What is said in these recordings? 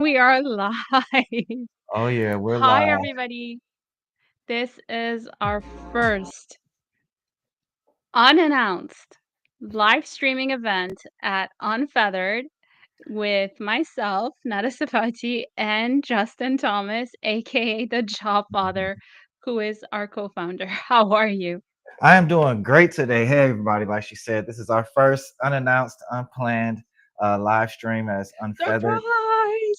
We are live. Oh yeah, we're Hi, live. everybody. This is our first unannounced live streaming event at Unfeathered with myself, Nada Safati, and Justin Thomas, aka the Job Father, who is our co founder. How are you? I am doing great today. Hey everybody, like she said, this is our first unannounced, unplanned live stream as Unfeathered. Surprise!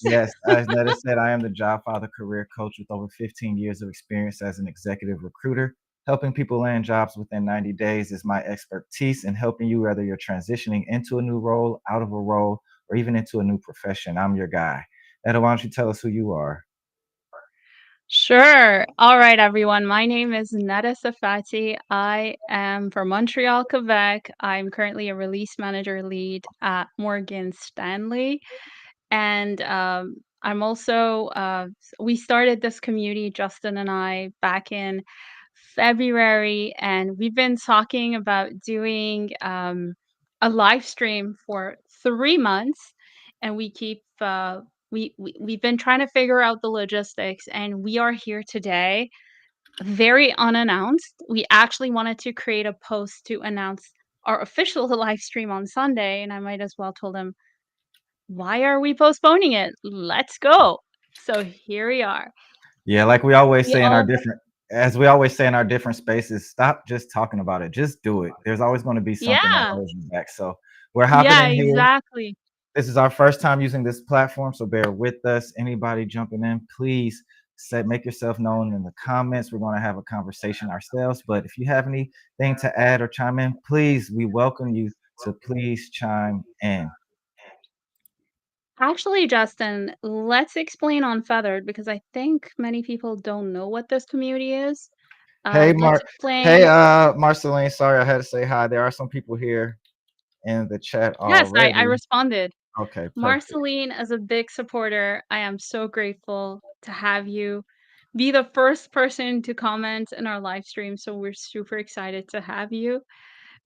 Yes, as Netta said, I am the Job Father career coach with over 15 years of experience as an executive recruiter. Helping people land jobs within 90 days is my expertise in helping you whether you're transitioning into a new role, out of a role, or even into a new profession. I'm your guy. Netta, why don't you tell us who you are? Sure. All right, everyone. My name is Nada Safati. I am from Montreal, Quebec. I'm currently a release manager lead at Morgan Stanley. And I'm also, we started this community, Justin and I, back in February, and we've been talking about doing a live stream for 3 months, and we keep, we've been trying to figure out the logistics, and we are here today, very unannounced. We actually wanted to create a post to announce our official live stream on Sunday, and I might as well told them why are we postponing it? Let's go. So here we are. Yeah, like we always We say in our all different, as we always say in our different spaces, stop just talking about it. Just do it. There's always going to be something that Yeah. holds you back. So we're hopping Yeah, in here. exactly. This is our first time using this platform, so bear with us. Anybody jumping in, please make yourself known in the comments. We're going to have a conversation ourselves. But if you have anything to add or chime in, please, we welcome you to please chime in. Actually, Justin, let's explain Unfeathered because I think many people don't know what this community is. Hey, Let's Hey, explain. Marceline. Sorry, I had to say hi. There are some people here in the chat Yes, I already. responded. Okay, perfect. Marceline is a big supporter. I am so grateful to have you be the first person to comment in our live stream. So we're super excited to have you.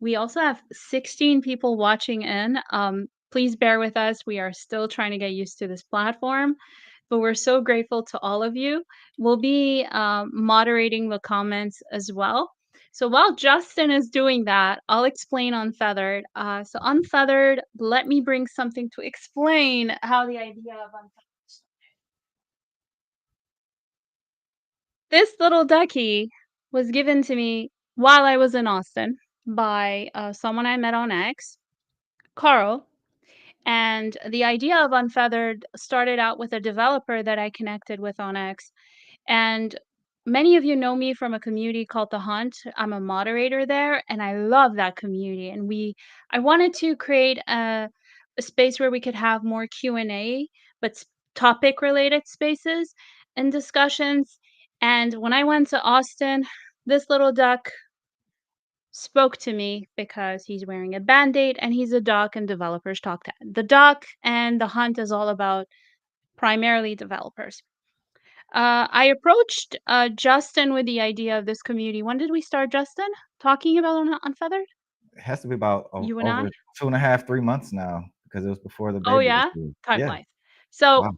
We also have 16 people watching in. Please bear with us. We are still trying to get used to this platform, but we're so grateful to all of you. We'll be moderating the comments as well. So while Justin is doing that, I'll explain Unfeathered. So Unfeathered, let me bring something to explain how the idea of Unfeathered. This little ducky was given to me while I was in Austin by someone I met on X, Carl. And the idea of Unfeathered started out with a developer that I connected with on X. And many of you know me from a community called The Hunt. I'm a moderator there, and I love that community. And I wanted to create a space where we could have more Q&A, but topic related spaces and discussions. And when I went to Austin, this little duck spoke to me because he's wearing a band-aid and he's a duck and developers talk to the duck, and the hunt is all about primarily developers. I approached Justin with the idea of this community. When did we start, Justin, talking about Unfeathered? It has to be about You and I? over 2.5, 3 months now because it was before the Oh baby was yeah, due. time Yeah. flies. So Wow.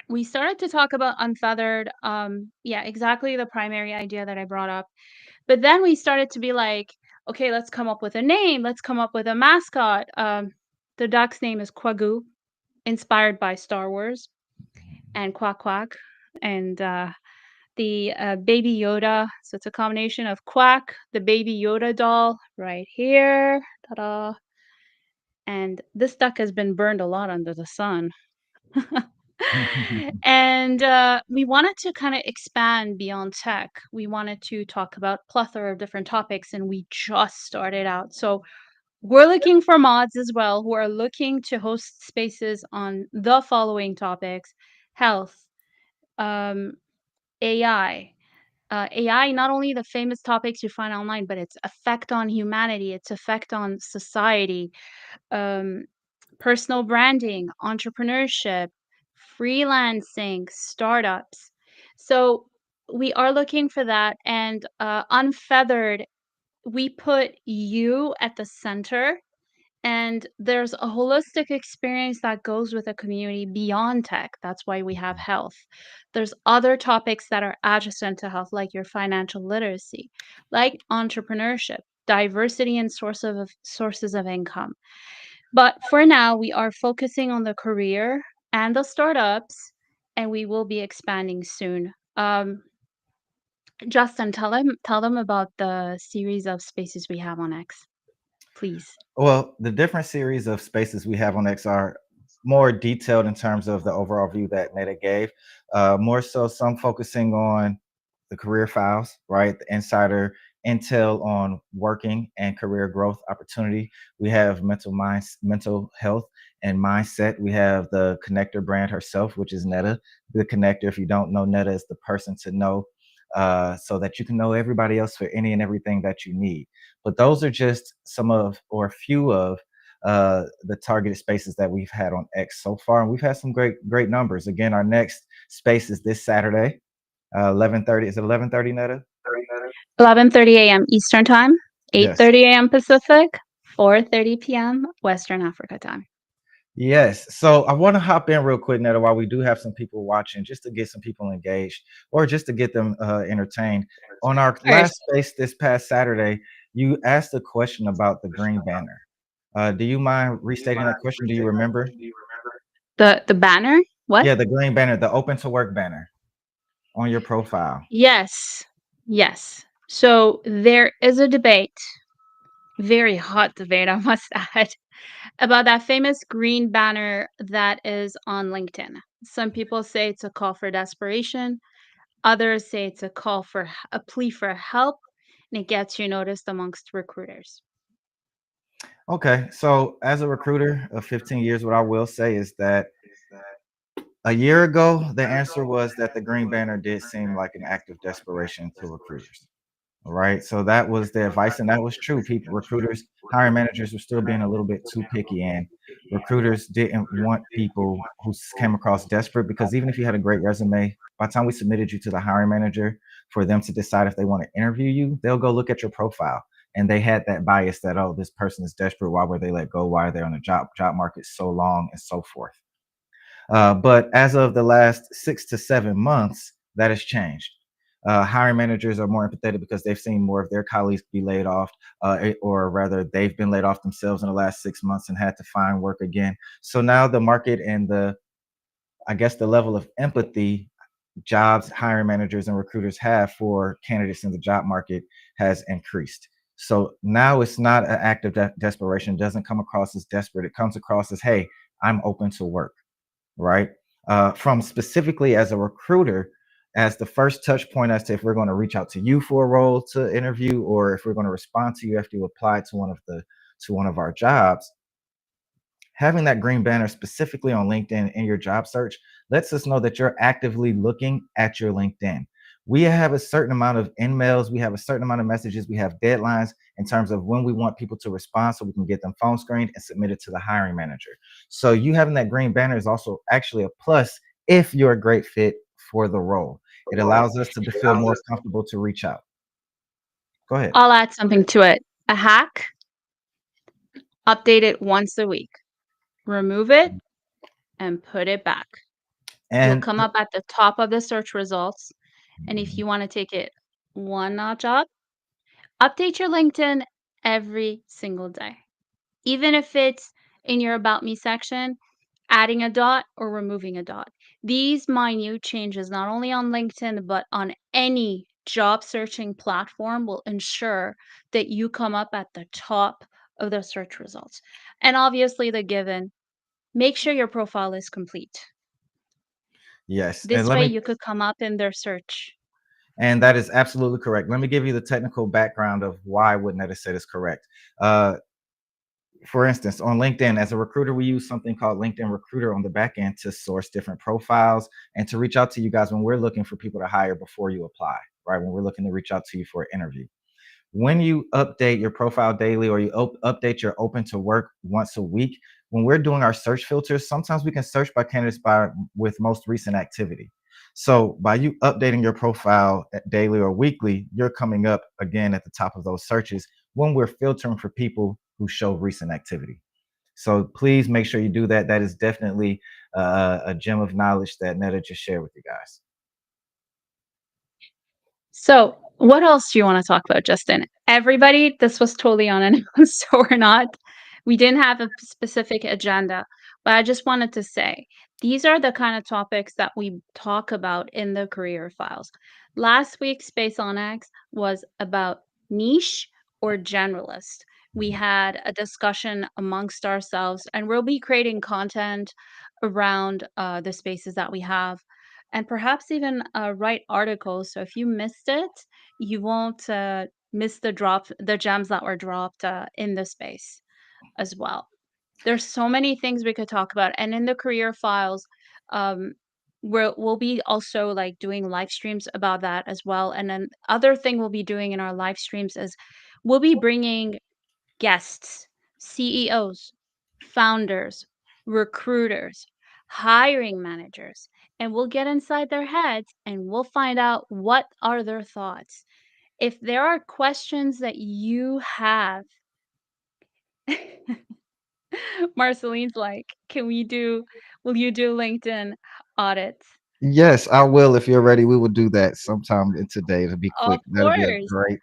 we started to talk about Unfeathered. Yeah, exactly the primary idea that I brought up. But then we started to be like, okay, let's come up with a name. Let's come up with a mascot. The duck's name is Quagu, inspired by Star Wars and Quack Quack. And the Baby Yoda. So it's a combination of Quack, the Baby Yoda doll right here. Ta-da. And this duck has been burned a lot under the sun. And we wanted to kind of expand beyond tech. We wanted to talk about plethora of different topics, and we just started out. So we're looking for mods as well who are looking to host spaces on the following topics: health, um, AI. AI, not only the famous topics you find online, but its effect on humanity, its effect on society, um, personal branding, entrepreneurship, freelancing, startups. So we are looking for that. And Unfeathered, we put you at the center And there's a holistic experience that goes with a community beyond tech. That's why we have health. There's other topics that are adjacent to health, like your financial literacy, like entrepreneurship, diversity and sources of income. But for now, we are focusing on the career and the startups, and we will be expanding soon. Justin, tell them about the series of spaces we have on X, please. Well, the different series of spaces we have on X are more detailed in terms of the overall view that Netta gave. More so, some focusing on the career files, right? The insider intel on working and career growth opportunity. We have mental health and mindset. We have the connector brand herself, which is Netta. The connector, if you don't know, Netta is the person to know, so that you can know everybody else for any and everything that you need. But those are just some of or a few of the targeted spaces that we've had on X so far, and we've had some great numbers. Again, our next space is this Saturday, 11:30. Is it 11:30, Netta? 11:30 a.m. Eastern Time, Yes. 8:30 a.m. Pacific, 4:30 p.m. Western Africa Time. Yes. So I want to hop in real quick, Netta, while we do have some people watching, just to get some people engaged or just to get them entertained. On our Of course. last space this past Saturday, you asked a question about the green banner. Do you mind restating that question? Do you remember? The banner? What? Yeah, the green banner, the open to work banner on your profile. Yes. Yes. So there is a debate, very hot debate, I must add, about that famous green banner that is on LinkedIn. Some people say it's a call for desperation. Others say it's a call for a plea for help, and it gets you noticed amongst recruiters. Okay, so as a recruiter of 15 years, what I will say is that a year ago, the answer was that the green banner did seem like an act of desperation to recruiters. All right. So that was the advice, and that was true. People, recruiters, hiring managers were still being a little bit too picky, and recruiters didn't want people who came across desperate because even if you had a great resume, by the time we submitted you to the hiring manager for them to decide if they want to interview you, they'll go look at your profile. And they had that bias that, oh, this person is desperate. Why were they let go? Why are they on the job market so long and so forth? But as of the last 6 to 7 months, that has changed. Hiring managers are more empathetic because they've seen more of their colleagues be laid off, or rather, they've been laid off themselves in the last 6 months and had to find work again. So now the market and I guess, the level of empathy jobs hiring managers and recruiters have for candidates in the job market has increased. So now it's not an act of desperation. It doesn't come across as desperate. It comes across as, hey, I'm open to work, right? From specifically as a recruiter, as the first touch point as to if we're going to reach out to you for a role to interview, or if we're going to respond to you after you apply to one of our jobs. Having that green banner specifically on LinkedIn in your job search lets us know that you're actively looking at your LinkedIn. We have a certain amount of emails, we have a certain amount of messages, we have deadlines in terms of when we want people to respond so we can get them phone screened and submitted to the hiring manager. So you having that green banner is also actually a plus if you're a great fit for the role. It allows us to feel more comfortable to reach out. Go ahead. I'll add something to it. A hack, update it once a week. Remove it and put it back. You'll And come up at the top of the search results. And if you want to take it one notch up, update your LinkedIn every single day. Even if it's in your About Me section, adding a dot or removing a dot. These minute changes, not only on LinkedIn, but on any job searching platform, will ensure that you come up at the top of the search results. And obviously, the given, make sure your profile is complete. yes, and This way, you could come up in their search. that is absolutely correct. Let me give you the technical background of why what Netta said is correct. Uh, for instance, on LinkedIn, as a recruiter, we use something called LinkedIn Recruiter on the back end to source different profiles and to reach out to you guys when we're looking for people to hire before you apply, right? When we're looking to reach out to you for an interview. When you update your profile daily or you update your open to work once a week, when we're doing our search filters, sometimes we can search by candidates with most recent activity. So by you updating your profile daily or weekly, you're coming up again at the top of those searches when we're filtering for people who show recent activity. So please make sure you do that. That is definitely a gem of knowledge that Netta just shared with you guys. So, what else do you wanna talk about, Justin? Everybody, this was totally unannounced, so we didn't have a specific agenda, but I just wanted to say, these are the kind of topics that we talk about in the career files. Last week's Space on X was about niche or generalist. We had a discussion amongst ourselves, and we'll be creating content around, the spaces that we have and perhaps even write articles. So if you missed it, you won't miss the gems that were dropped in the space as well. There's so many things we could talk about, and in the career files, um, we'll be also like doing live streams about that as well. And then other thing we'll be doing in our live streams is we'll be bringing guests, CEOs, founders, recruiters, hiring managers, and we'll get inside their heads and we'll find out what are their thoughts. If there are questions that you have, Marceline's like, will you do LinkedIn audits? Yes, I will. If you're ready, we will do that sometime in today. It'll be Of quick. That'll be a course. great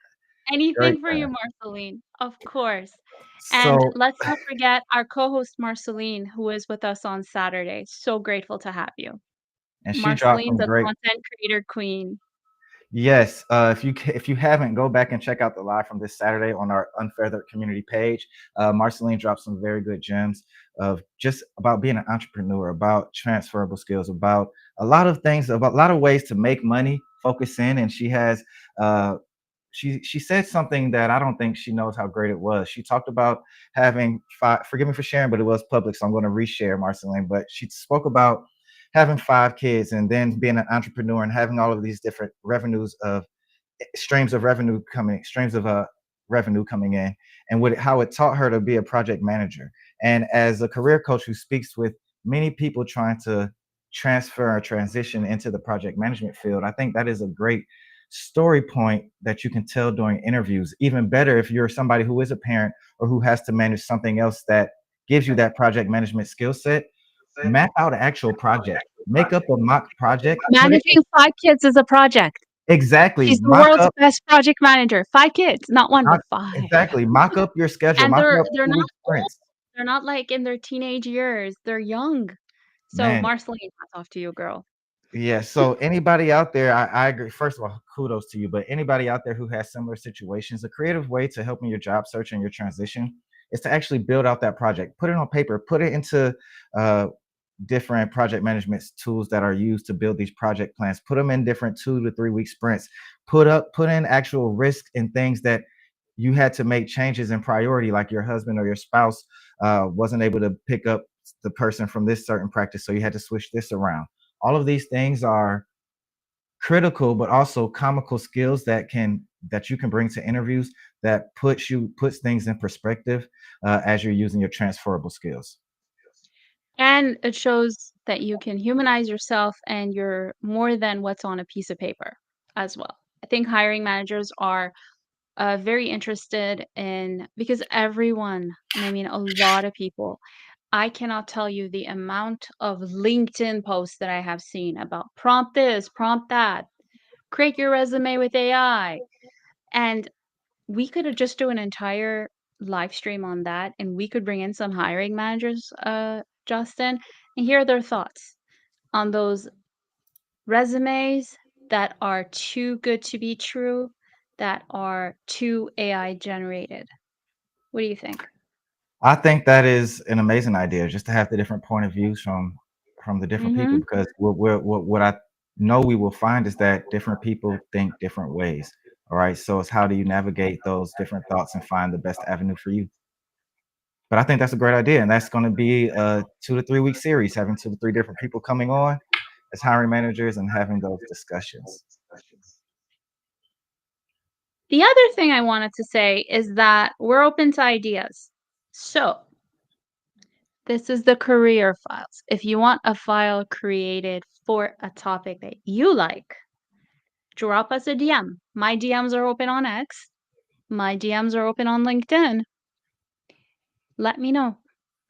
Anything for you, thing. Marceline. Of course. And So, let's not forget our co-host Marceline, who is with us on Saturday. So grateful to have you. and she dropped Marceline, some the great. content creator queen. Yes, if you haven't, go back and check out the live from this Saturday on our Unfeathered community page. Marceline dropped some very good gems of just about being an entrepreneur, about transferable skills, about a lot of things, about a lot of ways to make money, focus in, and she has uh, she said something that I don't think she knows how great it was. She talked about having five. Forgive me for sharing, but it was public, so I'm going to reshare, Marceline. But she spoke about having five kids and then being an entrepreneur and having all of these different revenues of streams of revenue coming in, and how it taught her to be a project manager. And as a career coach who speaks with many people trying to transfer or transition into the project management field, I think that is a great story point that you can tell during interviews. Even better if you're somebody who is a parent or who has to manage something else that gives you that project management skill set. Map out an actual project, make up a mock project, put it in, Managing 5 kids is a project. exactly, She's the world's best project manager. 5 kids, not 1, but mock 5. exactly, mock up your schedule, And mock up they're 2 week not old. sprints. They're not like in their teenage years. They're young. So, Man, Marceline, hats off to you, girl. yeah, so anybody out there, I agree. First of all, kudos to you, but anybody out there who has similar situations, a creative way to help in your job search and your transition is to actually build out that project, put it on paper, put it into uh, different project management tools that are used to build these project plans, put them in different 2 to 3 week sprints, put in actual risk and things that you had to make changes in priority, like your husband or your spouse wasn't able to pick up the person from this certain practice, so you had to switch this around. All of these things are critical, but also comical skills that you can bring to interviews that puts things in perspective as you're using your transferable skills. And it shows that you can humanize yourself and you're more than what's on a piece of paper as well. I think hiring managers are very interested in because everyone, and I mean a lot of people, I cannot tell you the amount of LinkedIn posts that I have seen about prompt this, prompt that, create your resume with AI. And we could just do an entire live stream on that and we could bring in some hiring managers, Justin, and hear their thoughts on those resumes that are too good to be true, that are too AI generated. What do you think? I think that is an amazing idea, just to have the different point of views from the different people, Mhm. because what I know we will find is that different people think different ways. All right, so it's how do you navigate those different thoughts and find the best avenue for you. But I think that's a great idea, and that's going to be a 2 to 3 week series, having 2 to 3 different people coming on as hiring managers and having those discussions. The other thing I wanted to say is that we're open to ideas. So, this is the career files. If you want a file created for a topic that you like, drop us a DM. My DMs are open on X. My DMs are open on LinkedIn. Let me know.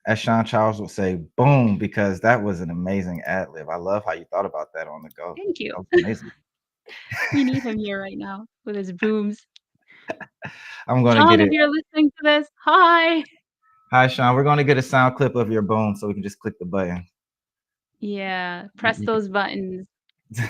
as Sean Charles would say, boom, because that was an amazing ad lib. I love how you thought about that on the go. Thank you. That was amazing. We need him here right now with his booms. I'm gonna Sean, get if it. you're listening to this, hi. Hi, Sean. We're gonna get a sound clip of your boom so we can just click the button. Yeah, press You those buttons. can,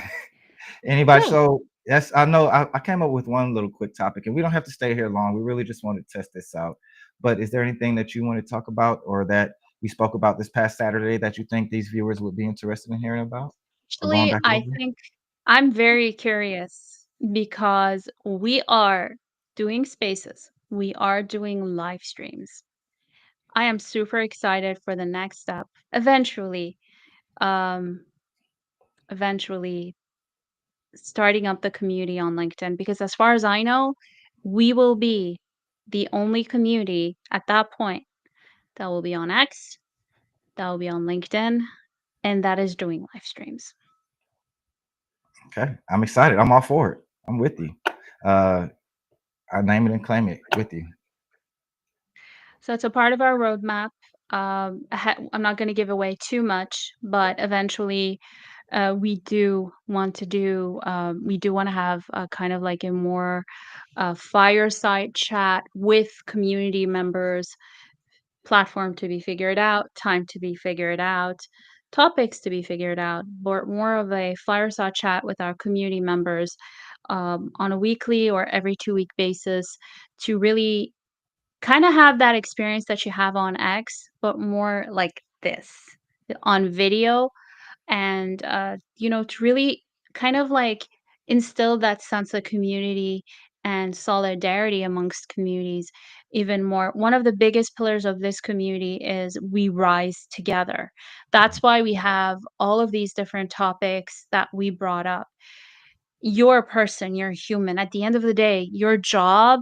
anybody? So, So yes, I know I came up with one little quick topic, and we don't have to stay here long. We really just want to test this out. But is there anything that you want to talk about or that we spoke about this past Saturday that you think these viewers would be interested in hearing about or going actually, back I over? think I'm very curious because we are doing spaces. We are doing live streams. I am super excited for the next step. Um, eventually starting up the community on LinkedIn because as far as I know, we will be the only community at that point that will be on X, that will be on LinkedIn, and that is doing live streams. Okay, I'm excited. I'm all for it. I'm with you. Uh, I name it and claim it with you. So it's a part of our roadmap. I'm not going to give away too much, but eventually, we do want to have a kind of like a more fireside chat with community members, platform to be figured out, time to be figured out, topics to be figured out, but more of a fireside chat with our community members on a weekly or every 2 week basis to really kinda have that experience that you have on X, but more like this, on video and, to really kind of, like, instill that sense of community and solidarity amongst communities even more. One of the biggest pillars of this community is we rise together. That's why we have all of these different topics that we brought up. You're a person, you're a human. At the end of the day, your job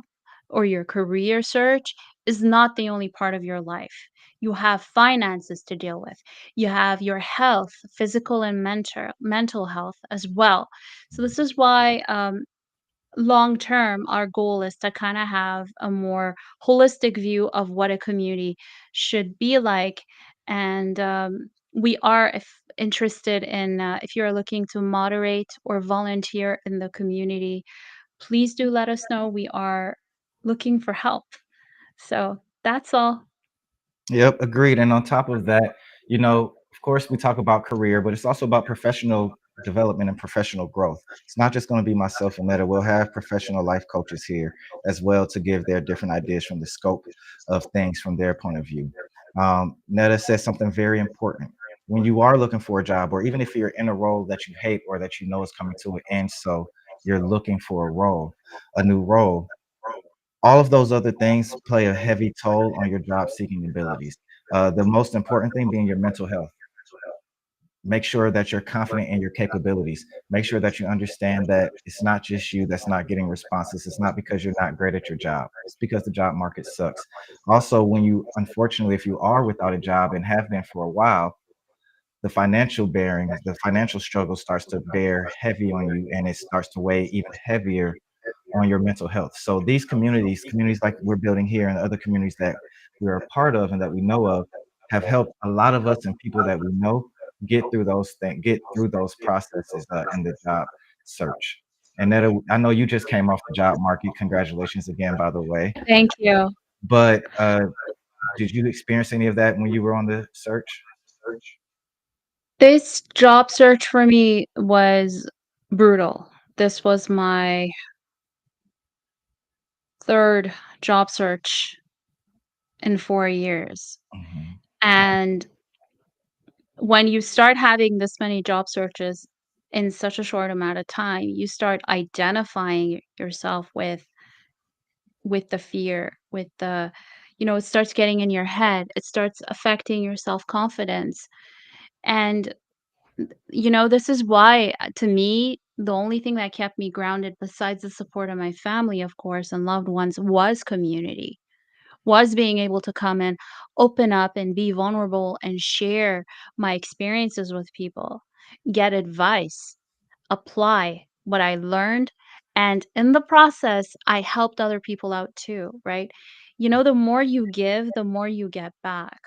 or your career search is not the only part of your life. You have finances to deal with. You have your health, physical and mental health as well. So this is why long term our goal is to kind of have a more holistic view of what a community should be like and we are if interested in if you're looking to moderate or volunteer in the community, please do let us know. We are looking for help. So that's all. Yep, agreed. And on top of that, of course, we talk about career, but it's also about professional development and professional growth. It's not just going to be myself and Netta. We'll have professional life coaches here as well to give their different ideas from the scope of things from their point of view. Netta says something very important. When you are looking for a job, or even if you're in a role that you hate or that you know is coming to an end, so you're looking for a new role, all of those other things play a heavy toll on your job seeking abilities. The most important thing being your mental health. Make sure that you're confident in your capabilities. Make sure that you understand that it's not just you that's not getting responses. It's not because you're not great at your job. It's because the job market sucks. Also, unfortunately, if you are without a job and have been for a while, the financial struggle starts to bear heavy on you and it starts to weigh even heavier on your mental health. So these communities like we're building here and other communities that we're a part of and that we know of, have helped a lot of us and people that we know get through those processes in the job search. And that I know you just came off the job market. Congratulations again, by the way. Thank you. But did you experience any of that when you were on the search? This job search for me was brutal. This was my third job search in 4 years. Mhm. And when you start having this many job searches in such a short amount of time, you start identifying yourself with the fear, with the it starts getting in your head. It starts affecting your self-confidence. And this is why to me, the only thing that kept me grounded besides the support of my family, of course, and loved ones was community. Was being able to come and open up and be vulnerable and share my experiences with people, get advice, apply what I learned, and in the process, I helped other people out too, right? The more you give, the more you get back.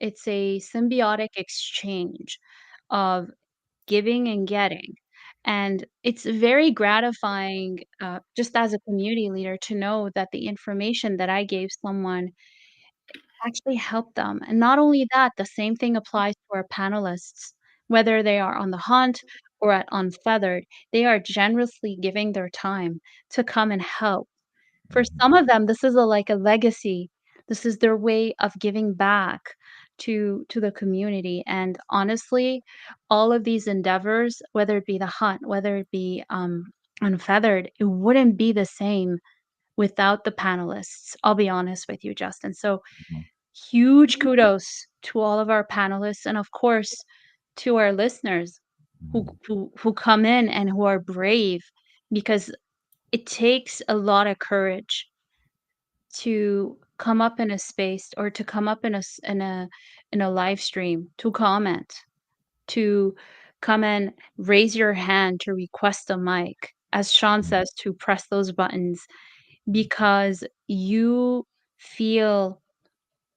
it's a symbiotic exchange of giving and getting. And it's very gratifying, just as a community leader, to know that the information that I gave someone actually helped them. And not only that, the same thing applies to our panelists, whether they are on the hunt or at Unfeathered. They are generously giving their time to come and help. For Mhm. some of them, this is like a legacy. This is their way of giving back to the community, and honestly, all of these endeavors, whether it be the hunt, whether it be, Unfeathered, it wouldn't be the same without the panelists, I'll be honest with you, Justin. So, Mhm. huge kudos to all of our panelists and, of course, to our listeners Mhm. who come in and who are brave, because it takes a lot of courage to come up in a space or to come up in a live stream to comment, to come and raise your hand to request a mic, as Sean Mhm. says, to press those buttons because you feel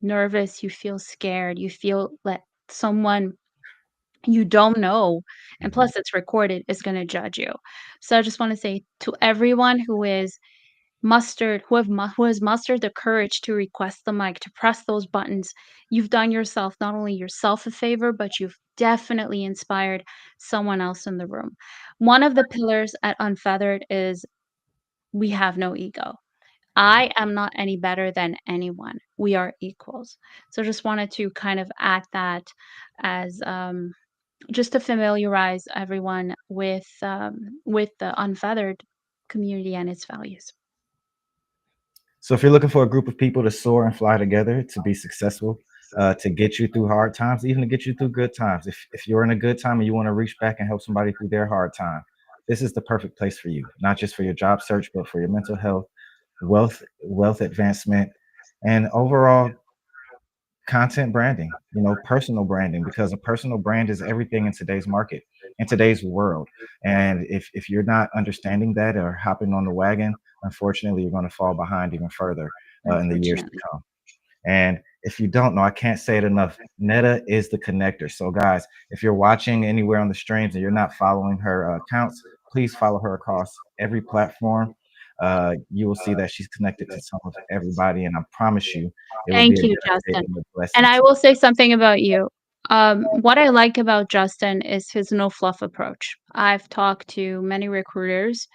nervous, you feel scared, you feel that someone you don't know, and Mhm. plus it's recorded, is gonna judge you. So I just wanna say to everyone who has mustered the courage to request the mic, to press those buttons, you've done yourself not only yourself a favor, but you've definitely inspired someone else in the room. One of the pillars at Unfeathered is we have no ego. I am not any better than anyone. We are equals. So just wanted to kind of add that as just to familiarize everyone with the Unfeathered community and its values. So if you're looking for a group of people to soar and fly together to be successful, to get you through hard times, even to get you through good times, if you're in a good time and you want to reach back and help somebody through their hard time, this is the perfect place for you. Not just for your job search, but for your mental health, wealth advancement, and overall content branding, personal branding, because a personal brand is everything in today's market, in today's world. And if you're not understanding that or hopping on the wagon, unfortunately, you're going to fall behind even further in the years to Unfortunately. come. And if you don't know, I can't say it enough. Netta is the connector. So, guys, if you're watching anywhere on the streams and you're not following her accounts, please follow her across every platform. You will see that she's connected to some of everybody, and I promise you, it will be Thank a you, benefit Justin. and a And blessing I to will say something about you. What I like about Justin is his no fluff approach. I've talked to many recruiters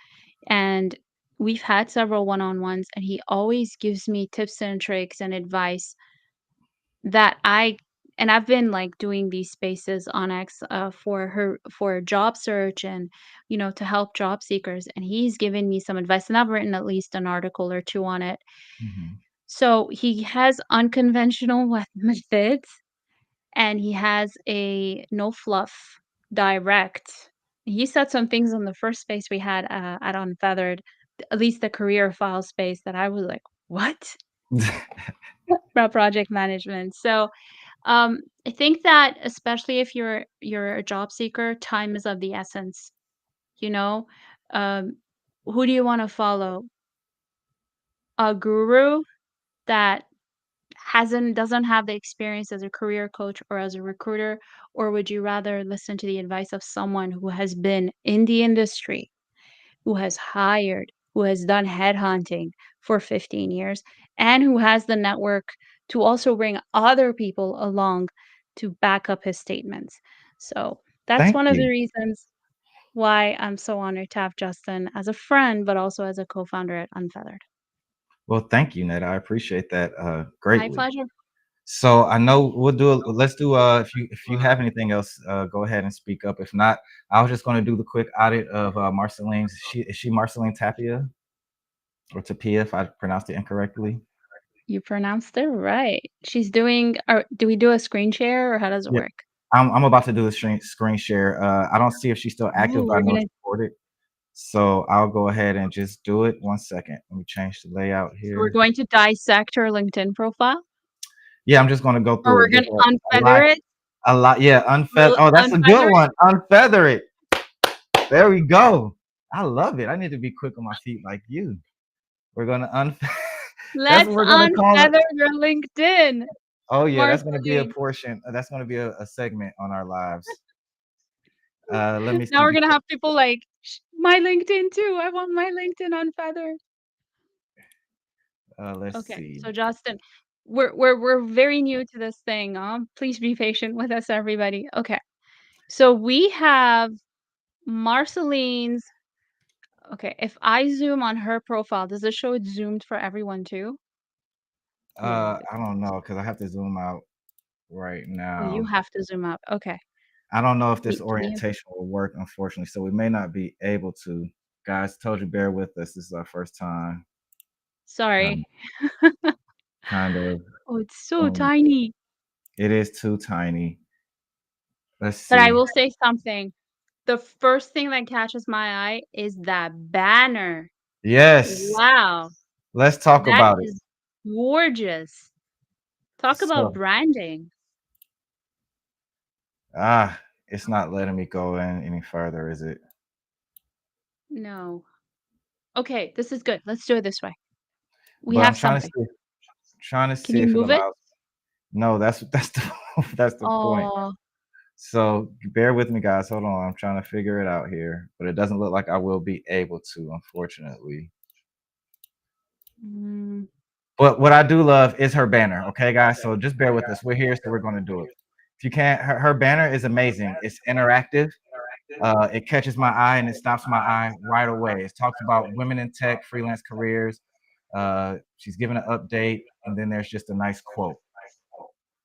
and we've had several one-on-ones, and he always gives me tips and tricks and advice that I've been like doing these spaces on X for job search and to help job seekers, and he's given me some advice, and I've written at least an article or two on it. you. Mhm. So he has unconventional methods, and he has a no fluff direct. He said some things on the first space we had at Unfeathered, at least the career file space, that I was like, "What?" About project management. So I think that especially if you're a job seeker, time is of the essence. You know, um, who do you want to follow? A guru that doesn't have the experience as a career coach or as a recruiter, or would you rather listen to the advice of someone who has been in the industry, who has hired, who has done headhunting for 15 years, and who has the network to also bring other people along to back up his statements? So that's Thank one of the you. reasons why I'm so honored to have Justin as a friend, but also as a co-founder at Unfeathered. Well, thank you, Netta. I appreciate that My greatly. pleasure. So I know we'll do it. Let's do if you have anything else, go ahead and speak up. If not, I was just going to do the quick audit of Marceline's. Is she Marceline Tapia or Tapia if I pronounced it incorrectly? You pronounced it right. She's doing or do we do a screen share or how does it Yeah. work? I'm about to do the screen share. I don't see if she's still active, Oh, but I we're know gonna it's recorded. So I'll go ahead and just do it. One second. Let me change the layout so we're here. going to dissect her LinkedIn profile, Yeah, I'm just going to go or through we're it. Give gonna her a unfeather lot, it? a lot. Yeah, unfeather. We'll Oh, that's a good unfeather it? one. Unfeather it. There we go. I love it. I need to be quick on my feet like you. We're gonna That's what Let's we're gonna call it. unfeather your LinkedIn. Oh yeah, that's gonna be a Marceline. portion. That's gonna be a segment on our lives. Let me Now see. we're gonna have people like, "My LinkedIn too. I want my LinkedIn on Feather." Let's Okay, see. so Justin, we're very new to this thing. Please be patient with us, everybody. Okay, so we have Marceline's. Okay, if I zoom on her profile, does it show it zoomed for everyone too? Yeah, it I does. don't know because I have to zoom out right Oh, you now. have to zoom out. Okay, I don't know if this can you? orientation will work, unfortunately, so we may not be able to. Guys, told you, bear with us. This is our first time kind Sorry. of, kind of Oh, it's so doing. tiny. It is too tiny. Let's But I see. will say something. The first thing that catches my eye is that banner. Yes, Wow, let's talk that about it. is gorgeous. Talk about So, branding. ah, it's not letting me go in any further, is it? No. Okay, this is good. Let's do it this way. We But I'm have trying to something. see, trying to Can see you if it move it? allows. No, that's the that's the point. Oh, So bear with me, guys. Hold on. I'm trying to figure it out here, but it doesn't look like I will be able to, unfortunately. mm, But what I do love is her banner. Okay, guys. So just bear with us. We're here, so we're going to do it. If you can't, her banner is amazing. It's interactive. It catches my eye and it stops my eye right away. It talks about women in tech, freelance careers. She's giving an update, and then there's just a nice quote.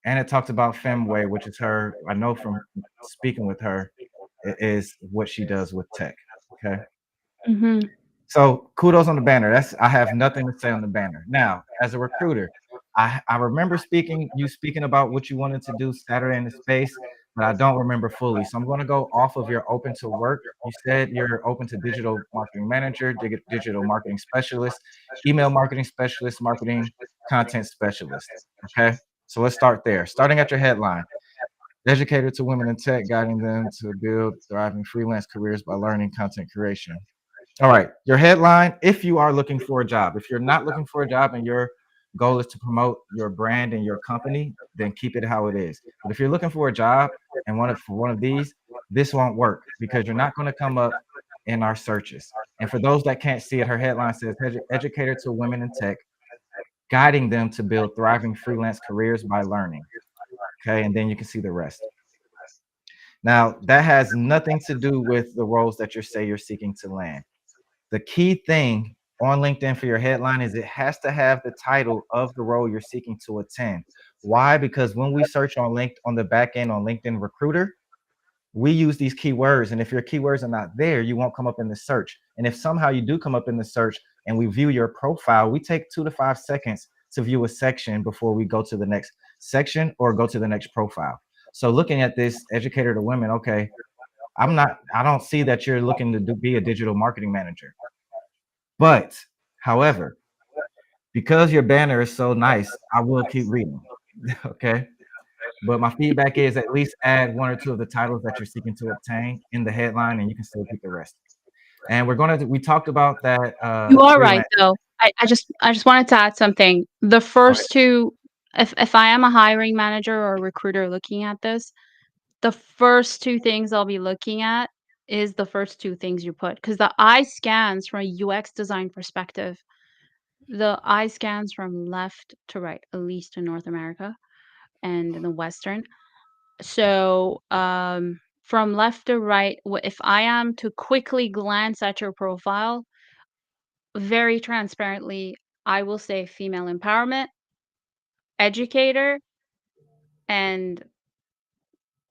And it talks about Femway, which is her. I know from speaking with her, is what she does with tech. Okay. mhm. So kudos on the banner. That's I have nothing to say on the banner. Now, as a recruiter, I remember speaking about what you wanted to do Saturday in the space, but I don't remember fully. So I'm going to go off of your open to work. You said you're open to digital marketing manager, digital marketing specialist, email marketing specialist, marketing content specialist. Okay. So let's start there. Starting at your headline. Educator to women in tech, guiding them to build thriving freelance careers by learning content creation. All right, your headline, if you are looking for a job. If you're not looking for a job and your goal is to promote your brand and your company, then keep it how it is. But if you're looking for a job and for one of these, this won't work because you're not going to come up in our searches. And for those that can't see it, her headline says educator to women in tech, guiding them to build thriving freelance careers by learning. Okay, and then you can see the rest. Now, that has nothing to do with the roles that you're seeking to land. The key thing on LinkedIn for your headline is it has to have the title of the role you're seeking to attend. Why? Because when we search on the back end on LinkedIn Recruiter, we use these keywords. And if your keywords are not there, you won't come up in the search. And if somehow you do come up in the search and we view your profile, we take 2 to 5 seconds to view a section before we go to the next section or go to the next profile. So looking at this educator to women, okay, I don't see that you're looking to be a digital marketing manager. But however, because your banner is so nice, I will keep reading. Okay. But my feedback is at least add 1 or 2 of the titles that you're seeking to obtain in the headline, and you can still keep the rest. And we talked about that You are right, freelance. though. I just wanted to add something. The Go ahead. first 2, if I am a hiring manager or a recruiter looking at this, the first 2 things I'll be looking at is the first 2 things you put, because the eye scans from a UX design perspective, the eye scans from left to right, at least in North America and in the Western. So, from left to right, if I am to quickly glance at your profile, very transparently, I will say female empowerment, educator, and,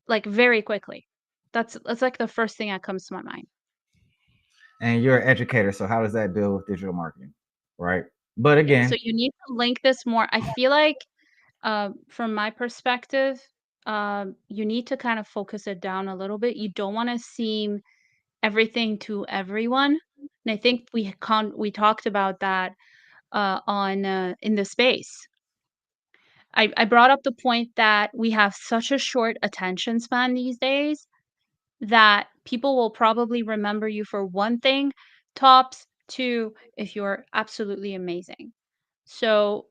like, very quickly. That's, like, the first thing that comes to my mind. And you're an educator, so how does that deal with digital marketing? Right. But Yeah, so again, you need to link this more. I feel like, from my perspective, you need to kind of focus it down a little bit. You don't wanna seem everything to everyone, and I think we talked about that, on, in the space. I brought up the point that we have such a short attention span these days that people will probably remember you for one thing, tops 2 if you're absolutely amazing. So,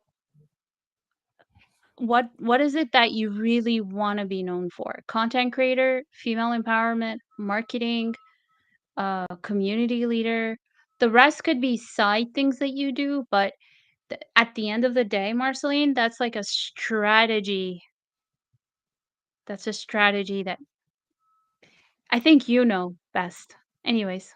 what is it that you really wanna be known for? Content creator, female empowerment, marketing, community leader. The rest could be side things that you do, but at the end of the day, Marceline, that's like a strategy. That's a strategy that I think you know best. Anyways,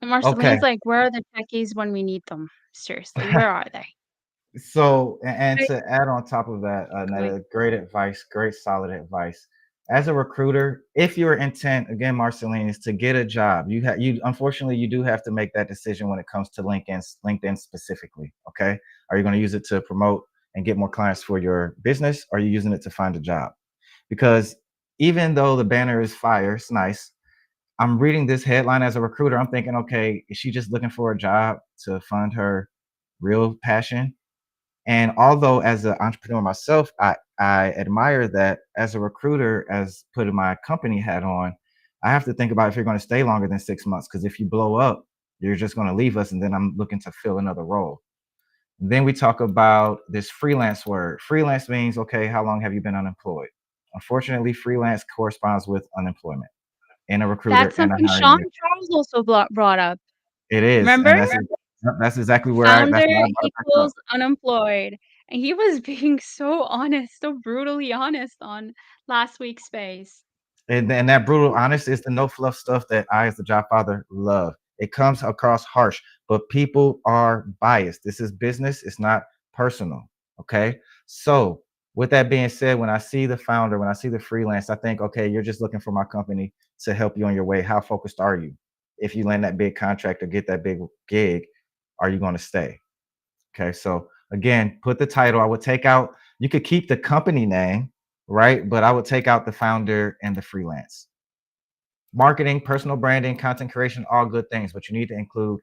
and Okay. Marceline's like, "Where are the techies when we need them? Seriously, where are they?" So, and Right. to add on top of that, Going, Netta, great advice, great solid advice. As a recruiter, if your intent, again, Marceline, is to get a job, you unfortunately you do have to make that decision when it comes to LinkedIn specifically. Okay, are you going to use it to promote and get more clients for your business? Or are you using it to find a job? Because even though the banner is fire, it's nice. I'm reading this headline as a recruiter. I'm thinking, okay, is she just looking for a job to fund her real passion? And although as an entrepreneur myself, I admire that. As a recruiter, as putting my company hat on, I have to think about if you're going to stay longer than 6 months. Because if you blow up, you're just going to leave us, and then I'm looking to fill another role. Then we talk about this freelance word. Freelance means, okay, how long have you been unemployed? Unfortunately, freelance corresponds with unemployment in a recruiter that's and a something hiring Sean manager. Charles also brought up. It is, Remember? and that's exactly where Founder that's why I brought it back up. equals unemployed. And he was being so honest, so brutally honest on last week's space. And that brutal honest is the no fluff stuff that I, as the job father, love. It comes across harsh, but people are biased. This is business, it's not personal. Okay. So, with that being said, when I see the founder, when I see the freelance, I think, okay, you're just looking for my company to help you on your way. How focused are you? If you land that big contract or get that big gig, are you going to stay? Okay, so again, put the title. I would take out, you could keep the company name, right? But I would take out the founder and the freelance. Marketing, personal branding, content creation, all good things, but you need to include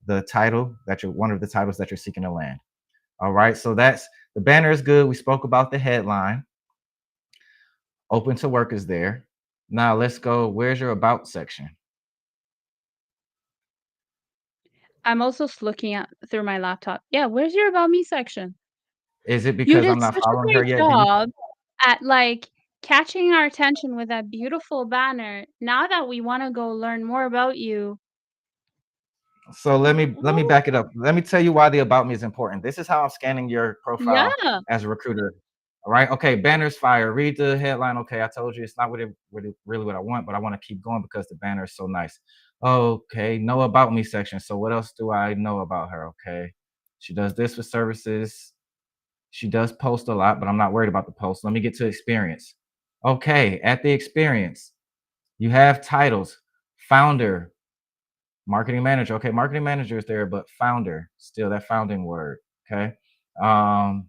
the title that you're one of the titles that you're seeking to land. All right, so that's the banner is good. We spoke about the headline. Open to work is there. Now let's go. Where's your about section? I'm also looking at through my laptop. Yeah, where's your about me section? Is it You because did I'm not such a following her great yet? Do you job at, like, catching our attention with that beautiful banner. Now that we wanna go learn more about you. So let me Oh, back it up. Let me tell you why the about me is important. This is how I'm scanning your profile yeah. as a recruiter. All right. Okay. Banners fire. Read the headline. Okay. I told you it's not really what I want, but I want to keep going because the banner is so nice. Okay. Know about me section. So what else do I know about her? Okay. She does this for services. She does post a lot, but I'm not worried about the post. Let me get to experience. Okay. At the experience, you have titles, founder, marketing manager. Okay, marketing manager is there, but founder, still that founding word. Okay. Um,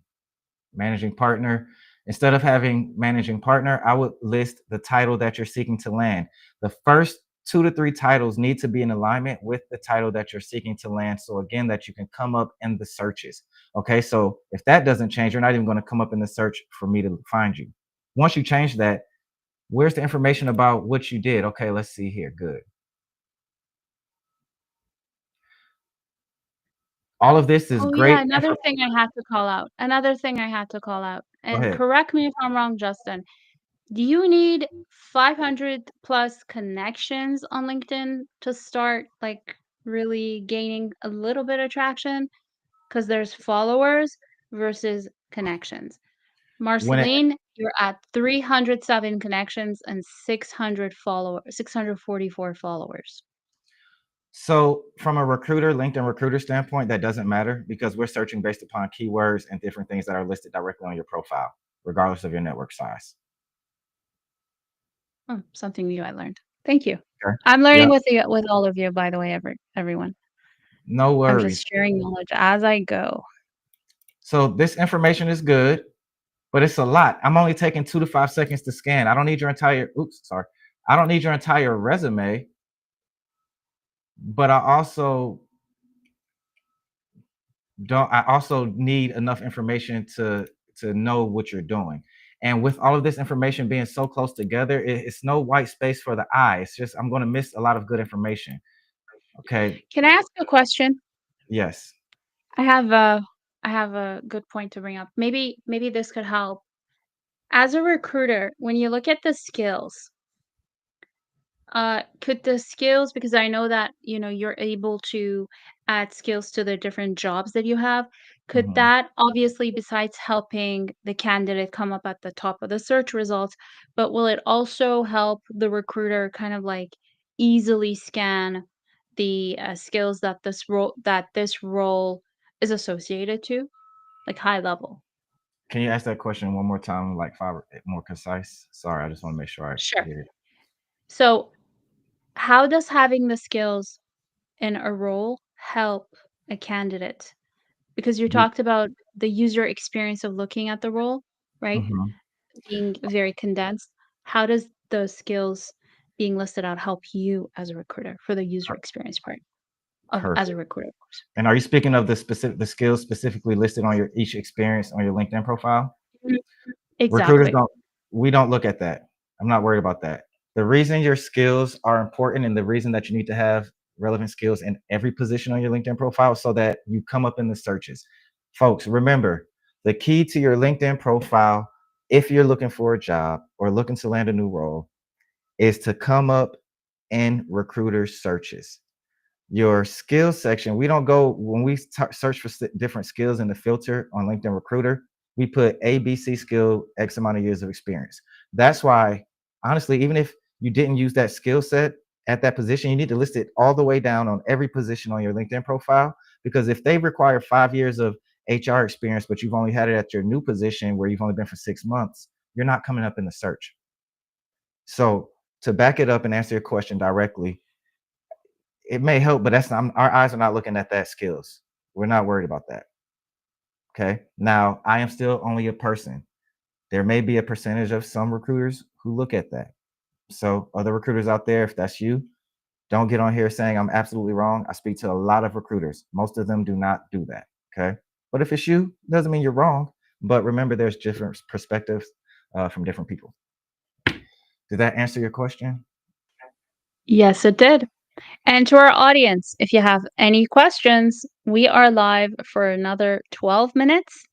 Managing partner. Instead of having managing partner, I would list the title that you're seeking to land. The first 2 to 3 titles need to be in alignment with the title that you're seeking to land. So again, that you can come up in the searches. Okay. So if that doesn't change, you're not even going to come up in the search for me to find you. Once you change that, where's the information about what you did? Okay, let's see here. Good. All of this is Oh, yeah, great another information. thing I had to call out. Another thing I had to call out, Go and ahead. correct me if I'm wrong, Justin. Do you need 500 plus connections on LinkedIn to start, like, really gaining a little bit of traction? Because there's followers versus connections. When it Marceline, you're at 307 connections and 644 followers. So from a recruiter, LinkedIn recruiter standpoint, that doesn't matter because we're searching based upon keywords and different things that are listed directly on your profile, regardless of your network size. Hmm, something new I learned. Thank you. Okay. I'm learning Yep. with all of you, by the way, everyone. No I'm just worries. sharing knowledge as I go. So this information is good, but it's a lot. I'm only taking 2 to 5 seconds to scan. I don't need your entire, oops, sorry. I don't need your entire resume, but I also need enough information to know what you're doing. And with all of this information being so close together, it's no white space for the eye. It's just I'm going to miss a lot of good information. Okay. Can I ask a question? Yes. I have I have a good point to bring up. Maybe this could help. As a recruiter, when you look at the skills, could the skills, because I know that, you're able to add skills to the different jobs that you have, could Mhm. that obviously, besides helping the candidate come up at the top of the search results, but will it also help the recruiter kind of like easily scan the skills that this role is associated to, like high level? Can you ask that question one more time, like five more concise? Sorry, I just want to make sure I Sure. get it. So, how does having the skills in a role help a candidate? Because you You, talked about the user experience of looking at the role, right? mhm. Being very condensed. How does those skills being listed out help you as a recruiter for the user Per- experience part of as a Perfect. recruiter, of course? And are you speaking of the skills specifically listed on your each experience on your LinkedIn profile? Mhm. Recruiters Exactly. don't we don't look at that. I'm not worried about that. The reason your skills are important and the reason that you need to have relevant skills in every position on your LinkedIn profile so that you come up in the searches. Folks, remember, the key to your LinkedIn profile, if you're looking for a job or looking to land a new role, is to come up in recruiter searches. Your skills section, we don't go when we search for different skills in the filter on LinkedIn Recruiter, we put ABC skill, X amount of years of experience. That's why, honestly, even if you didn't use that skill set at that position, you need to list it all the way down on every position on your LinkedIn profile. Because if they require 5 years of HR experience, but you've only had it at your new position where you've only been for 6 months, you're not coming up in the search. So to back it up and answer your question directly, it may help, but that's not, our eyes are not looking at that skills. We're not worried about that. Okay. Now, I am still only a person. There may be a percentage of some recruiters who look at that. So, other recruiters out there, if that's you, don't get on here saying I'm absolutely wrong. I speak to a lot of recruiters. Most of them do not do that. Okay. But if it's you, doesn't mean you're wrong. But remember, there's different perspectives from different people. Did that answer your question? Yes, it did. And to our audience, if you have any questions, we are live for another 12 minutes,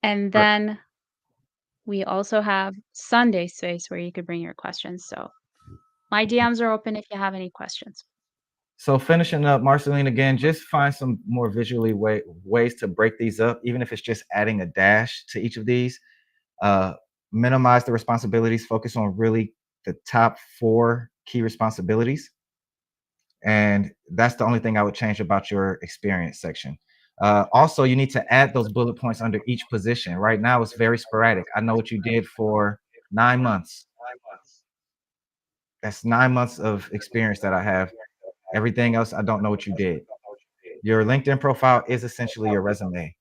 and Right. then we also have Sunday space where you could bring your questions. So my DMs are open if you have any questions. So finishing up, Marceline, again, just find some more visually ways to break these up, even if it's just adding a dash to each of these. Uh, Minimize the responsibilities, focus on really the top four key responsibilities. And that's the only thing I would change about your experience section. Also, you need to add those bullet points under each position. Right now, it's very sporadic. I know what you did for 9 months. That's 9 months of experience that I have. Everything else, I don't know what you did. Your LinkedIn profile is essentially your resume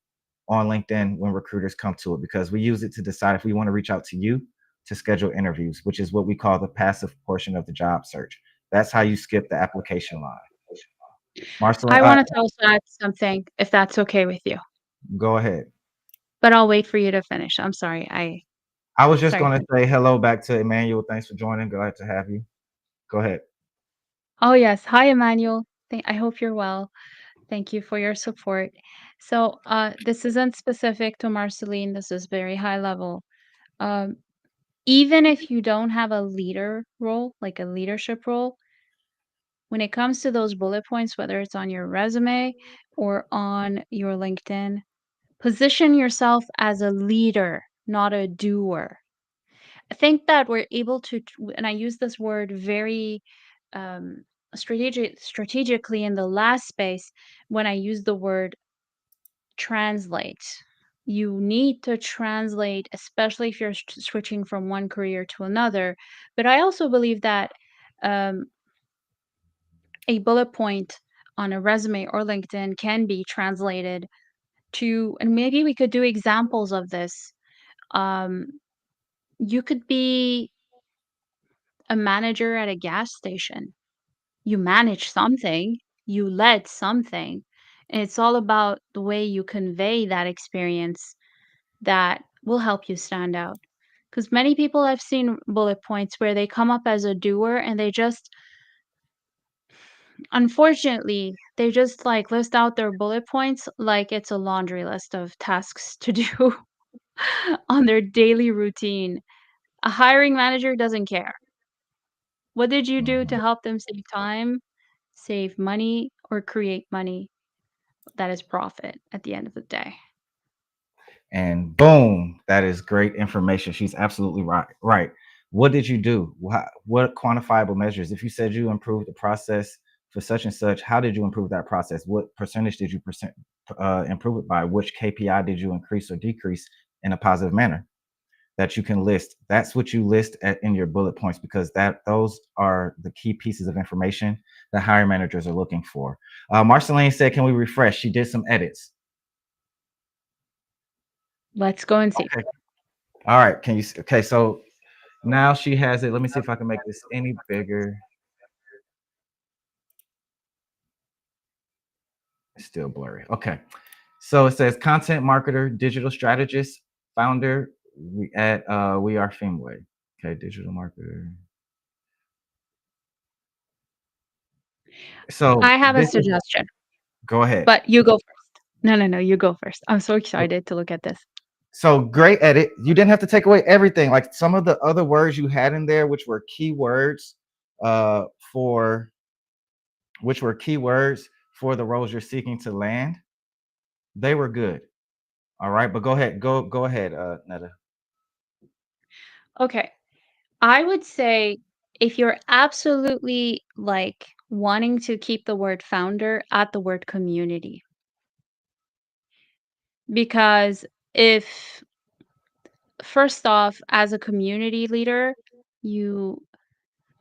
on LinkedIn when recruiters come to it, because we use it to decide if we want to reach out to you to schedule interviews, which is what we call the passive portion of the job search. That's how you skip the application line. Marceline, I wanted to also add something, if that's okay with you, go ahead. but I'll wait for you to finish. I'm sorry. I was just Sorry going for to say hello back to Emmanuel. Thanks for joining. Glad to have you. Go ahead. Oh, yes. Hi, Emmanuel. I hope you're well. Thank you for your support. So, this isn't specific to Marceline. This is very high level. Um, Even if you don't have a leader role, like a leadership role, when it comes to those bullet points, whether it's on your resume or on your LinkedIn, position yourself as a leader, not a doer. I think that we're able to, and I use this word very strategically in the last space when I use the word translate. You need to translate, especially if you're switching from one career to another. But I also believe that um, a bullet point on a resume or LinkedIn can be translated to, and maybe we could do examples of this. Um, you could be a manager at a gas station. You manage something, you led something. And it's all about the way you convey that experience that will help you stand out. Because many people I've seen bullet points where they come up as a doer and they just Unfortunately, they just, like, list out their bullet points like it's a laundry list of tasks to do on their daily routine. A hiring manager doesn't care. What did you do to Mhm. help them save time, save money, or create money that is profit at the end of the day? And boom, that is great information. She's absolutely right. Right. What did you do? What quantifiable measures? If you said you improved the process for such and such, how did you improve that process? What percentage did you improve it by? Which KPI did you increase or decrease in a positive manner that you can list? That's what you list in your bullet points, because those are the key pieces of information that hiring managers are looking for. Marceline said, "Can we refresh?" She did some edits. Let's go and see. Okay. All right. Can you? Okay. So now she has it. Let me see if I can make this any bigger. It's still blurry. Okay. So it says content marketer, digital strategist, founder. We are Femway. Okay, digital marketer. So I have a this is suggestion, go ahead. but you go first. No, no, no, you go first. I'm so excited to look at this. So great edit. You didn't have to take away everything. Like some of the other words you had in there, which were keywords uh, for keywords for the roles you're seeking to land. They were good. All right, but go ahead. Go ahead, Netta. Okay. I would say if you're absolutely like wanting to keep the word founder at the word community, because if first off, as a community leader, you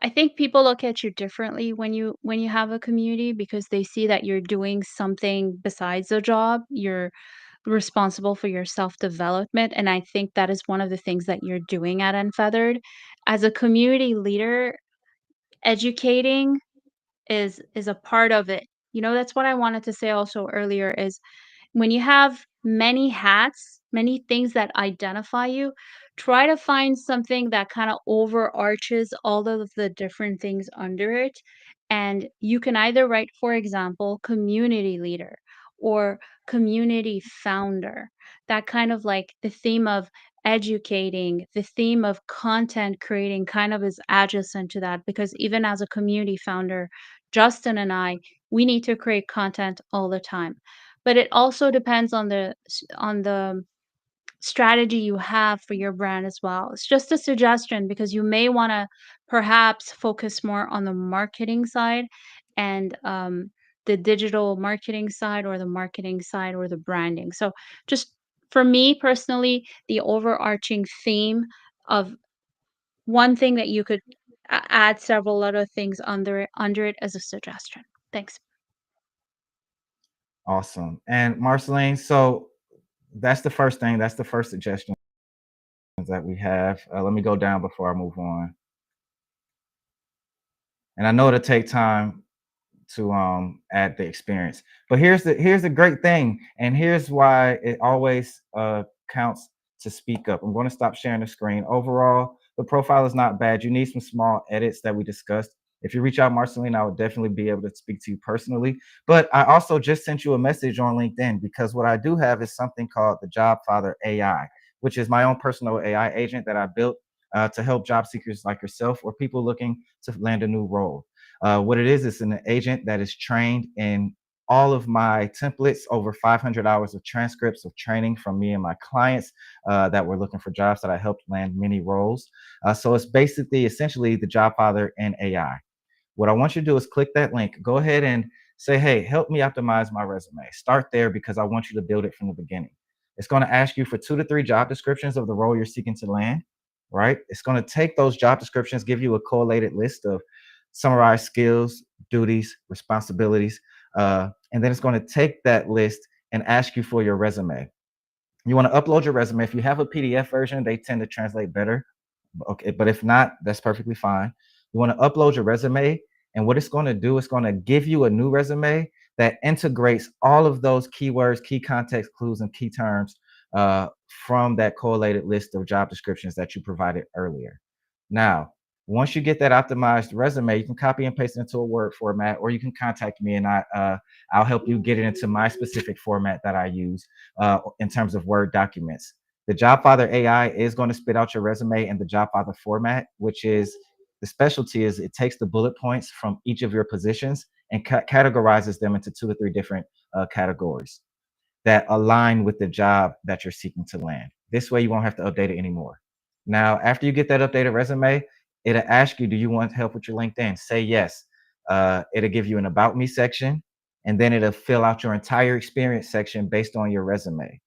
I think people look at you differently when you have a community because they see that you're doing something besides a job. You're responsible for your self-development, and I think that is one of the things that you're doing at Unfeathered. As a community leader, educating is a part of it. You know, that's what I wanted to say also earlier is when you have many hats, many things that identify you, try to find something that kind of overarches all of the different things under it. And you can either write, for example, community leader or community founder. That kind of like the theme of educating, the theme of content creating kind of is adjacent to that because even as a community founder, Justin and I, we need to create content all the time, but it also depends on the strategy you have for your brand as well. It's just a suggestion because you may wanna perhaps focus more on the marketing side and, the digital marketing side or the marketing side or the branding. So, just for me personally, the overarching theme of one thing that you could add several other things under it as a suggestion. Thanks. Awesome. And Marceline, so that's the first thing. That's the first suggestion that we have. Let me go down before I move on. And I know it'll take time to add the experience. But here's the great thing, and here's why it always counts to speak up. I'm going to stop sharing the screen. Overall, the profile is not bad. You need some small edits that we discussed. If you reach out, Marceline, I would definitely be able to speak to you personally. But I also just sent you a message on LinkedIn because what I do have is something called the Job Father AI, which is my own personal AI agent that I built to help job seekers like yourself or people looking to land a new role. What it is an agent that is trained in all of my templates, over 500 hours of transcripts of training from me and my clients that were looking for jobs that I helped land many roles. So it's basically essentially the Job Father and AI. What I want you to do is click that link. Go ahead and say, hey, help me optimize my resume. Start there because I want you to build it from the beginning. It's going to ask you for 2 to 3 job descriptions of the role you're seeking to land, right? It's going to take those job descriptions, give you a collated list of summarized skills, duties, responsibilities, and then it's going to take that list and ask you for your resume. You want to upload your resume. If you have a PDF version, they tend to translate better. Okay, but if not, that's perfectly fine. You want to upload your resume, and what it's going to do is going to give you a new resume that integrates all of those keywords, key context clues, and key terms uh, from that correlated list of job descriptions that you provided earlier. Now, Once you get that optimized resume, you can copy and paste it into a Word format, or you can contact me and I'll help you get it into my specific format that I use in terms of Word documents. The JobFather AI is going to spit out your resume in the JobFather format, which is the specialty is it takes the bullet points from each of your positions and categorizes them into 2 or 3 different categories that align with the job that you're seeking to land. This way, you won't have to update it anymore. Now, after you get that updated resume, it'll ask you, do you want help with your LinkedIn? Say yes. It'll give you an About Me section, and then it'll fill out your entire experience section based on your resume.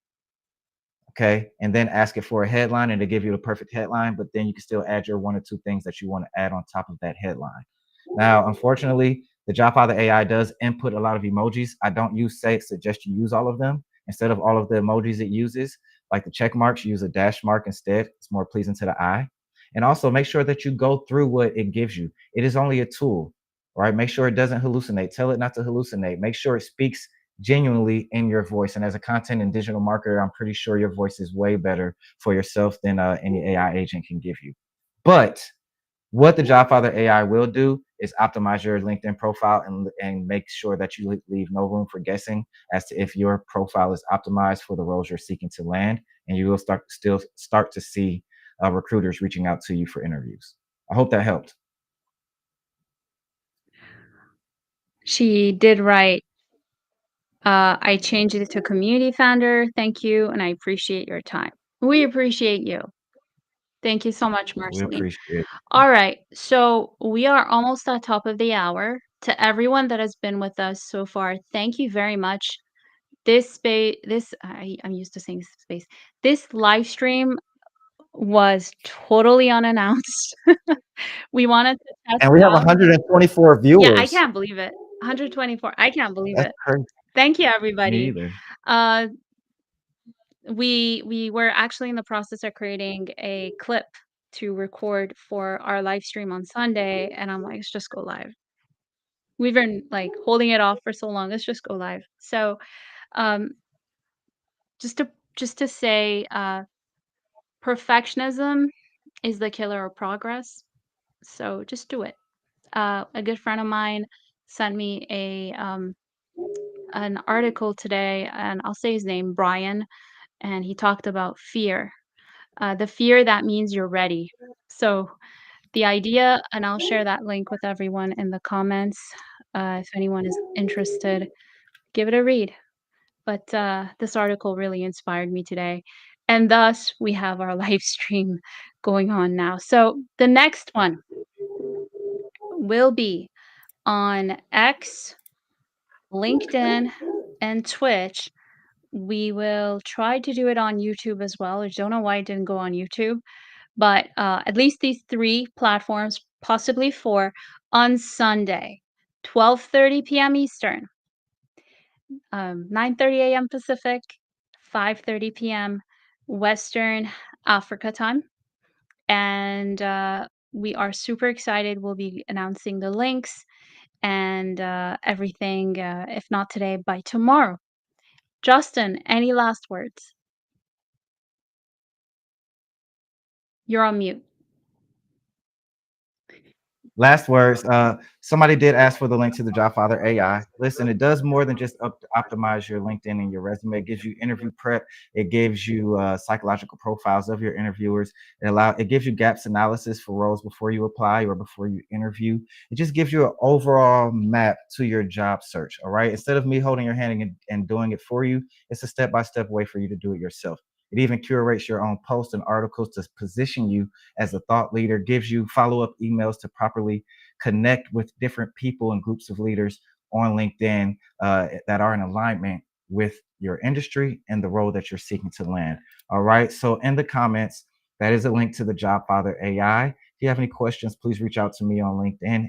Okay. And then ask it for a headline, and it'll give you the perfect headline, but then you can still add your 1 or 2 things that you want to add on top of that headline. Now, unfortunately, the JobFather AI does input a lot of emojis. I don't suggest you use all of them. Instead of all of the emojis it uses, like the check marks, use a dash mark instead. It's more pleasing to the eye. And also make sure that you go through what it gives you. It is only a tool, right? Make sure it doesn't hallucinate. Tell it not to hallucinate. Make sure it speaks genuinely in your voice. And as a content and digital marketer, I'm pretty sure your voice is way better for yourself than any AI agent can give you. But what the JobFather AI will do is optimize your LinkedIn profile and make sure that you leave no room for guessing as to if your profile is optimized for the roles you're seeking to land. And you will start to see recruiters reaching out to you for interviews. I hope that helped. She did right. I changed it to community founder. Thank you, and I appreciate your time. We appreciate you. Thank you so much, We Marceline. appreciate it. All right, so we are almost at top of the hour. To everyone that has been with us so far, thank you very much. I'm used to saying space. This live stream was totally unannounced. We wanted to test And we have out. 124 Yeah, I viewers. can't believe it. 124. I can't believe That's it. crazy. Thank you, Me everybody. either. Uh, we were actually in the process of creating a clip to record for our live stream on Sunday, and I'm like, let's just go live. We've been like holding it off for so long. Let's just go live. So, um, just to say, perfectionism is the killer of progress. So just do it. A good friend of mine sent me an article today, and I'll say his name, Brian, and he talked about fear. The fear that means you're ready. So the idea, and I'll share that link with everyone in the comments if anyone is interested. Give it a read. But this article really inspired me today. And thus, we have our live stream going on now. So the next one will be on X, LinkedIn, and Twitch. We will try to do it on YouTube as well. I don't know why it didn't go on YouTube, but at least these three platforms, possibly four, on Sunday, 12:30 p.m. Eastern, 9:30 a.m. Pacific, 5:30 p.m. Western Africa time, and we are super excited. We'll be announcing the links and everything, if not today, by tomorrow. Justin, any last words? You're on mute. Last words. Somebody did ask for the link to the JobFather AI. Listen, it does more than just optimize your LinkedIn and your resume. It gives you interview prep. It gives you psychological profiles of your interviewers. It gives you gaps analysis for roles before you apply or before you interview. It just gives you an overall map to your job search. All right. Instead of me holding your hand and doing it for you, it's a step-by-step way for you to do it yourself. It even curates your own posts and articles to position you as a thought leader, gives you follow up emails to properly connect with different people and groups of leaders on LinkedIn that are in alignment with your industry and the role that you're seeking to land. All right. So, in the comments, that is a link to the JobFather AI. If you have any questions, please reach out to me on LinkedIn.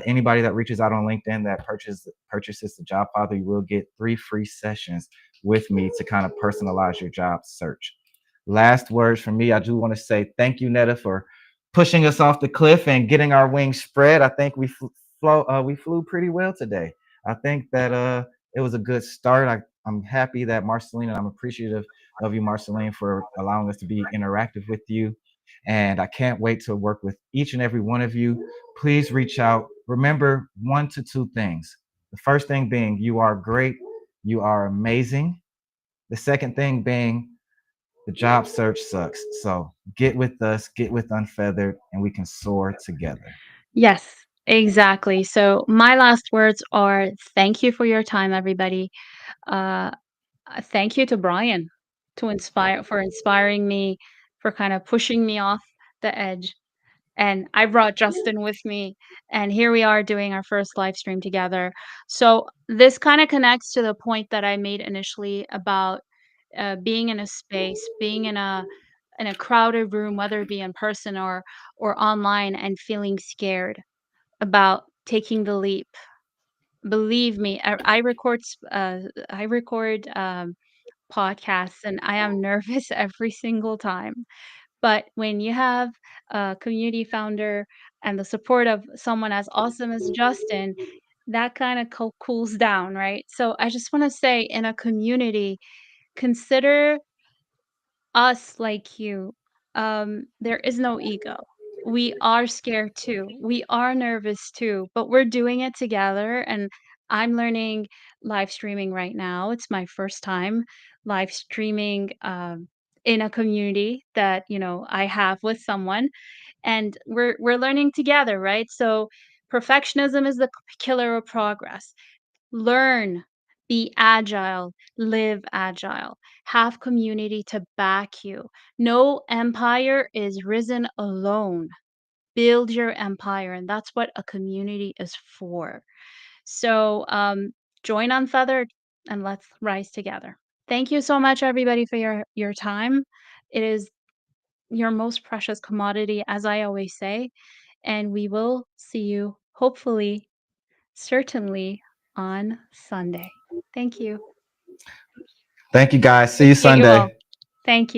Anybody that reaches out on LinkedIn that purchases the JobFather, you will get 3 free sessions with me to kind of personalize your job search. Last words from me. I do want to say thank you, Netta, for pushing us off the cliff and getting our wings spread. I think we flew pretty well today. I think that it was a good start. I'm happy that Marceline, and I'm appreciative of you, Marceline, for allowing us to be interactive with you. And I can't wait to work with each and every one of you. Please reach out. Remember one to two things. The first thing being, you are great, you are amazing. The second thing being, the job search sucks. So get with us, get with Unfeathered, and we can soar together. Yes, exactly. So my last words are thank you for your time, everybody. Uh, thank you to Brian for inspiring me, for kind of pushing me off the edge. And I brought Justin with me, and here we are doing our first live stream together. So this kind of connects to the point that I made initially about being in a space, being in a crowded room, whether it be in person or online, and feeling scared about taking the leap. Believe me, I record podcasts, and I am nervous every single time. But when you have a community founder and the support of someone as awesome as Justin, that kind of cools down, right? So I just want to say, in a community, consider us like you. There is no ego. We are scared too. We are nervous too, but we're doing it together. And I'm learning live streaming right now. It's my first time live streaming in a community that I have with someone, and we're learning together, right? So perfectionism is the killer of progress. Learn, be agile, live agile, have community to back you. No empire is risen alone. Build your empire, and that's what a community is for. So, join Unfeathered and let's rise together. Thank you so much, everybody, for your time. It is your most precious commodity, as I always say, and we will see you hopefully, certainly, on Sunday. Thank you. Thank you guys. See you Appreciate you all. Sunday. Thank you.